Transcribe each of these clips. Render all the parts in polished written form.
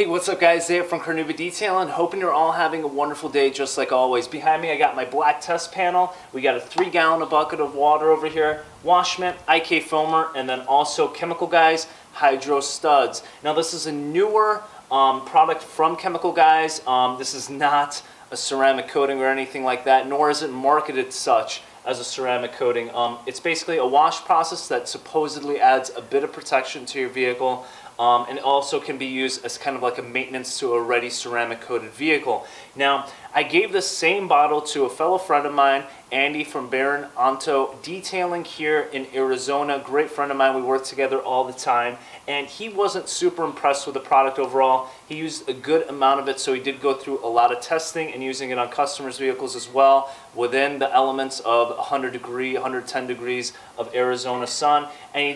Hey, what's up guys, Zay from CarNewba Detailing. Hoping you're all having a wonderful day just like always. Behind me I got my black test panel. We got a 3-gallon bucket of water over here, wash mitt, IK foamer, and then also Chemical Guys Hydro Studs. Now this is a newer product from Chemical Guys. This is not a ceramic coating or anything like that, nor is it marketed such as a ceramic coating. It's basically a wash process that supposedly adds a bit of protection to your vehicle. And it also can be used as kind of like a maintenance to a already ceramic coated vehicle. Now, I gave this same bottle to a fellow friend of mine, Andy from Baron Anto Detailing here in Arizona. Great friend of mine, we work together all the time. And he wasn't super impressed with the product overall. He used a good amount of it, so he did go through a lot of testing and using it on customers' vehicles as well, within the elements of 110 degrees of Arizona sun. And he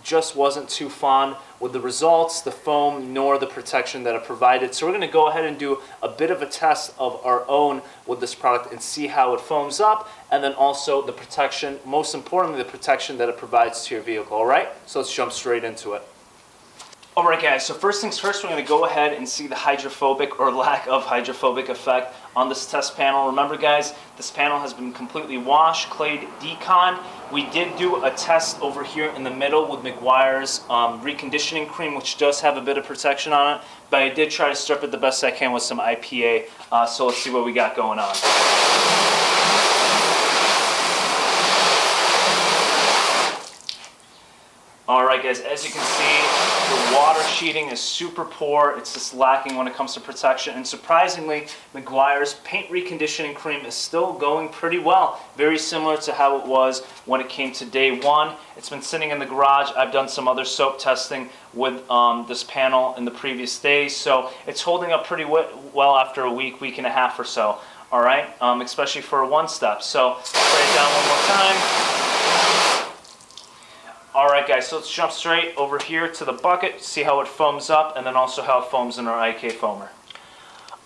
just wasn't too fond with the results, the foam, nor the protection that it provided. So we're going to go ahead and do a bit of a test of our own with this product and see how it foams up, and then also the protection, most importantly the protection that it provides to your vehicle. Alright, so let's jump straight into it. Alright guys, so first things first, we're going to go ahead and see the hydrophobic or lack of hydrophobic effect on this test panel. Remember guys, this panel has been completely washed, clayed, deconned. We did do a test over here in the middle with McGuire's reconditioning cream, which does have a bit of protection on it, but I did try to strip it the best I can with some IPA, so let's see what we got going on. Alright guys, as you can see, the water sheeting is super poor. It's just lacking when it comes to protection. And surprisingly, McGuire's paint reconditioning cream is still going pretty well. Very similar to how it was when it came to day one. It's been sitting in the garage. I've done some other soap testing with this panel in the previous days. So it's holding up pretty well after a week and a half or so. Alright, especially for a one-step. So spray it down one more time. Alright guys, so let's jump straight over here to the bucket, see how it foams up, and then also how it foams in our IK foamer.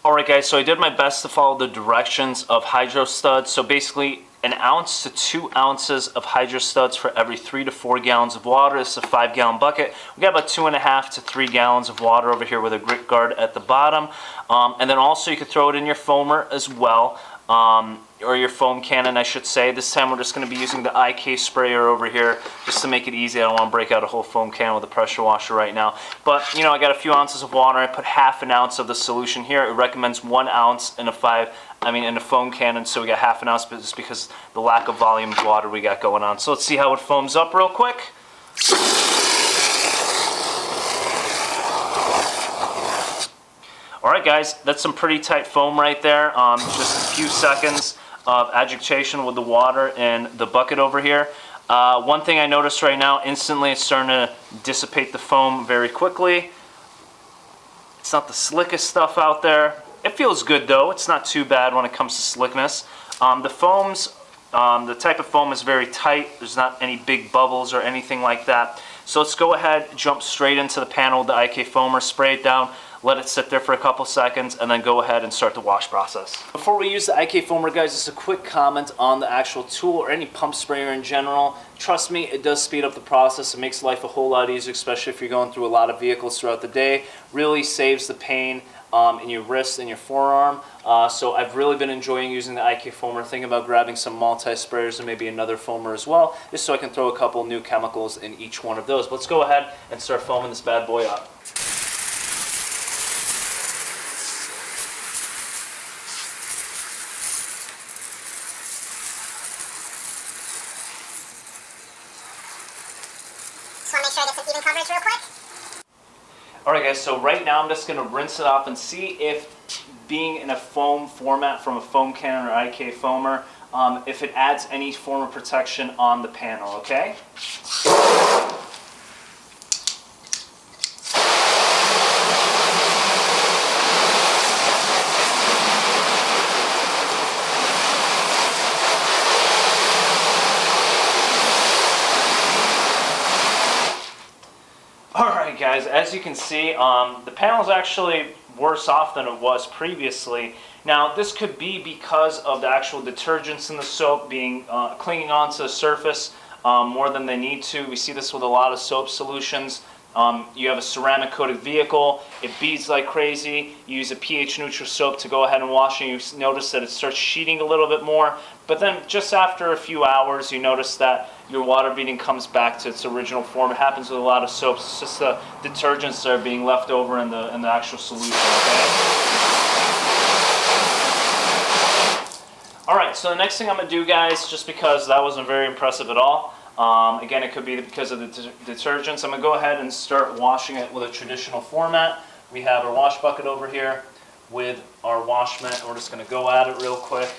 Alright guys, so I did my best to follow the directions of Hydro Studs. So basically 1 ounce to 2 ounces of Hydro Studs for every 3 to 4 gallons of water. This is a 5-gallon bucket. We got about 2.5 to 3 gallons of water over here with a grit guard at the bottom. And then also you could throw it in your foamer as well. Or your foam cannon, I should say. This time we're just going to be using the IK sprayer over here just to make it easy. I don't want to break out a whole foam can with a pressure washer right now. But, you know, I got a few ounces of water. I put ½ an ounce of the solution here. It recommends 1 ounce in a foam cannon, so we got ½ an ounce, but just because the lack of volume of water we got going on. So let's see how it foams up real quick. Alright guys, that's some pretty tight foam right there. Just a few seconds of agitation with the water in the bucket over here. One thing I noticed right now, instantly it's starting to dissipate the foam very quickly. It's not the slickest stuff out there. It feels good though. It's not too bad when it comes to slickness. The foams, the type of foam is very tight. There's not any big bubbles or anything like that. So let's go ahead, jump straight into the panel with the IK foamer, spray it down, let it sit there for a couple seconds, and then go ahead and start the wash process. Before we use the IK foamer, guys, just a quick comment on the actual tool or any pump sprayer in general. Trust me, it does speed up the process. It makes life a whole lot easier, especially if you're going through a lot of vehicles throughout the day. Really saves the pain in your wrist and your forearm. So I've really been enjoying using the IK foamer. Thinking about grabbing some multi-sprayers and maybe another foamer as well, just so I can throw a couple new chemicals in each one of those. But let's go ahead and start foaming this bad boy up. Just want to make sure I get some even coverage real quick. Alright guys, so right now I'm just going to rinse it off and see if being in a foam format from a foam cannon or IK foamer, if it adds any form of protection on the panel, okay? Alright guys, as you can see, the panel is actually worse off than it was previously. Now this could be because of the actual detergents in the soap being clinging onto the surface more than they need to. We see this with a lot of soap solutions. You have a ceramic coated vehicle, it beads like crazy, you use a pH neutral soap to go ahead and wash, and you notice that it starts sheeting a little bit more, but then just after a few hours you notice that your water beading comes back to its original form. It happens with a lot of soaps. It's just the detergents that are being left over in the actual solution, okay? Alright, so the next thing I'm going to do, guys, just because that wasn't very impressive at all, again, it could be because of the detergents, I'm going to go ahead and start washing it with a traditional format. We have our wash bucket over here with our wash mitt, and we're just going to go at it real quick.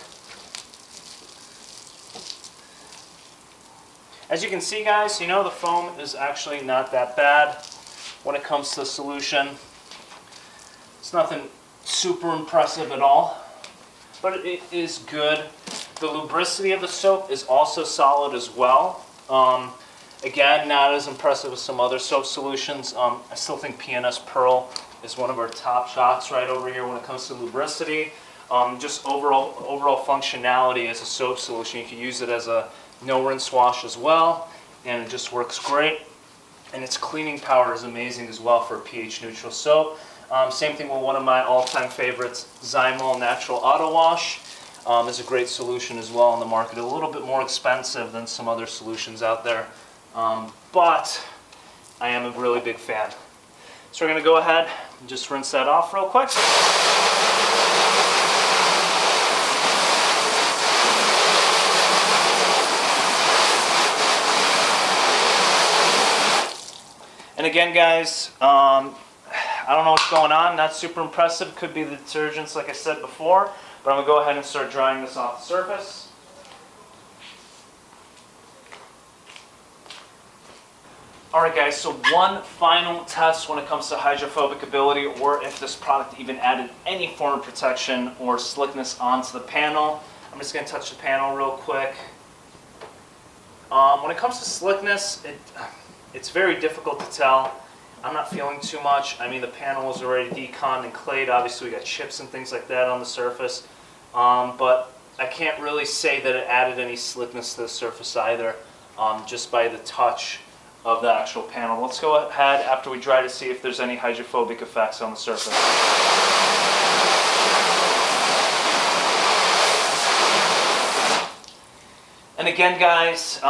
As you can see, guys, the foam is actually not that bad when it comes to the solution. It's nothing super impressive at all, but it is good. The lubricity of the soap is also solid as well. Again, not as impressive as some other soap solutions. I still think PNS Pearl is one of our top shots right over here when it comes to lubricity. Just overall functionality as a soap solution. You can use it as a no rinse wash as well, and it just works great. And its cleaning power is amazing as well for a pH neutral soap. Same thing with one of my all-time favorites, Zymol Natural Auto Wash. Is a great solution as well on the market. A little bit more expensive than some other solutions out there, but I am a really big fan. So we're going to go ahead and just rinse that off real quick. And again, guys, I don't know what's going on, not super impressive. Could be the detergents like I said before, but I'm going to go ahead and start drying this off the surface. Alright guys, so one final test when it comes to hydrophobic ability, or if this product even added any form of protection or slickness onto the panel. I'm just going to touch the panel real quick. When it comes to slickness, it's very difficult to tell. I'm not feeling too much. I mean, the panel is already deconned and clayed. Obviously, we got chips and things like that on the surface. But I can't really say that it added any slickness to the surface either, just by the touch of the actual panel. Let's go ahead after we dry to see if there's any hydrophobic effects on the surface. And again, guys,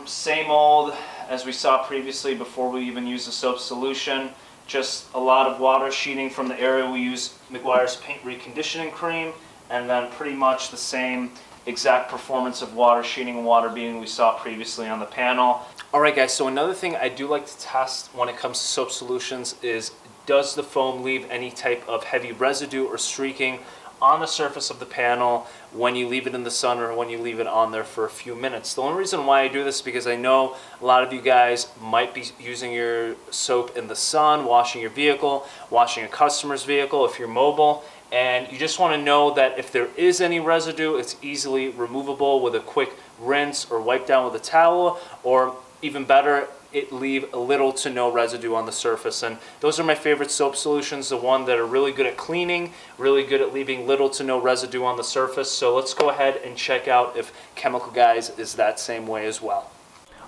same old as we saw previously before we even used the soap solution. Just a lot of water sheeting from the area we use Meguiar's paint reconditioning cream, and then pretty much the same exact performance of water sheeting and water beading we saw previously on the panel. Alright guys, so another thing I do like to test when it comes to soap solutions is, does the foam leave any type of heavy residue or streaking on the surface of the panel when you leave it in the sun or when you leave it on there for a few minutes. The only reason why I do this is because I know a lot of you guys might be using your soap in the sun, washing your vehicle, washing a customer's vehicle if you're mobile, and you just want to know that if there is any residue, it's easily removable with a quick rinse or wipe down with a towel, or even better, it leave little to no residue on the surface. And those are my favorite soap solutions, the one that are really good at cleaning, really good at leaving little to no residue on the surface. So let's go ahead and check out if Chemical Guys is that same way as well.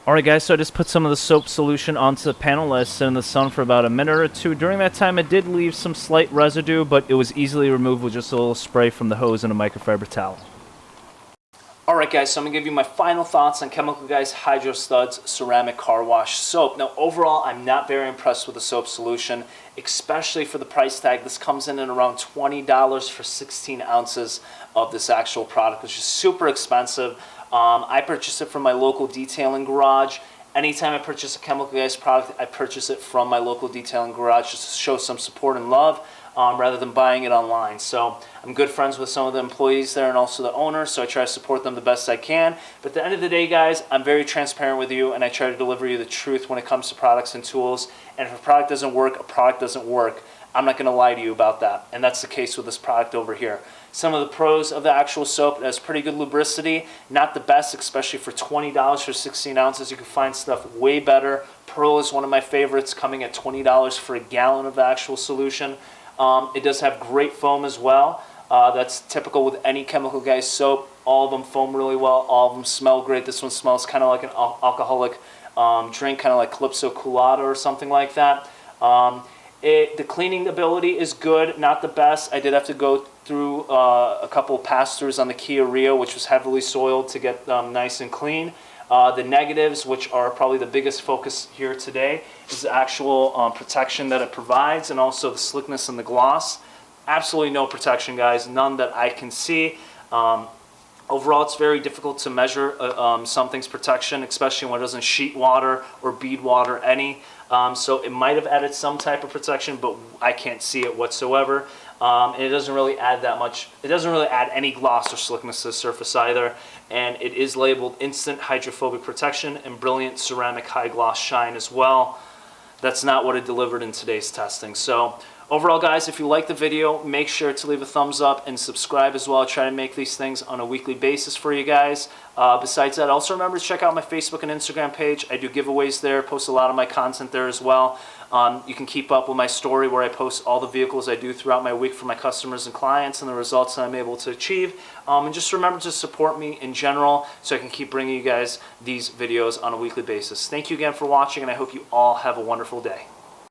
Alright guys, so I just put some of the soap solution onto the panel, let it sit in the sun for about a minute or two. During that time it did leave some slight residue, but it was easily removed with just a little spray from the hose and a microfiber towel. Alright guys, so I'm going to give you my final thoughts on Chemical Guys Hydro Suds Ceramic Car Wash Soap. Now overall, I'm not very impressed with the soap solution, especially for the price tag. This comes in at around $20 for 16 ounces of this actual product, which is super expensive. I purchased it from my local detailing garage. Anytime I purchase a Chemical Guys product, I purchase it from my local detailing garage just to show some support and love. Rather than buying it online. So I'm good friends with some of the employees there and also the owners, so I try to support them the best I can. But at the end of the day, guys, I'm very transparent with you, and I try to deliver you the truth when it comes to products and tools. And if a product doesn't work, a product doesn't work. I'm not going to lie to you about that, and that's the case with this product over here. Some of the pros of the actual soap, it has pretty good lubricity, not the best, especially for $20 for 16 ounces. You can find stuff way better. Pearl is one of my favorites, coming at $20 for a gallon of the actual solution. It does have great foam as well. That's typical with any Chemical Guys soap. All of them foam really well. All of them smell great. This one smells kind of like an alcoholic drink, kind of like Calypso Colada or something like that. The cleaning ability is good, not the best. I did have to go through a couple pass-throughs on the Kia Rio, which was heavily soiled to get nice and clean. The negatives, which are probably the biggest focus here today, is the actual protection that it provides, and also the slickness and the gloss. Absolutely no protection, guys, none that I can see. Overall, it's very difficult to measure something's protection, especially when it doesn't sheet water or bead water any. So it might have added some type of protection, but I can't see it whatsoever. And it doesn't really add that much. It doesn't really add any gloss or slickness to the surface either. And it is labeled Instant Hydrophobic Protection and Brilliant Ceramic High Gloss Shine as well. That's not what it delivered in today's testing. So overall, guys, if you like the video, make sure to leave a thumbs up and subscribe as well. I try to make these things on a weekly basis for you guys. Besides that, also remember to check out my Facebook and Instagram page. I do giveaways there, post a lot of my content there as well. You can keep up with my story where I post all the vehicles I do throughout my week for my customers and clients and the results that I'm able to achieve. And just remember to support me in general so I can keep bringing you guys these videos on a weekly basis. Thank you again for watching, and I hope you all have a wonderful day.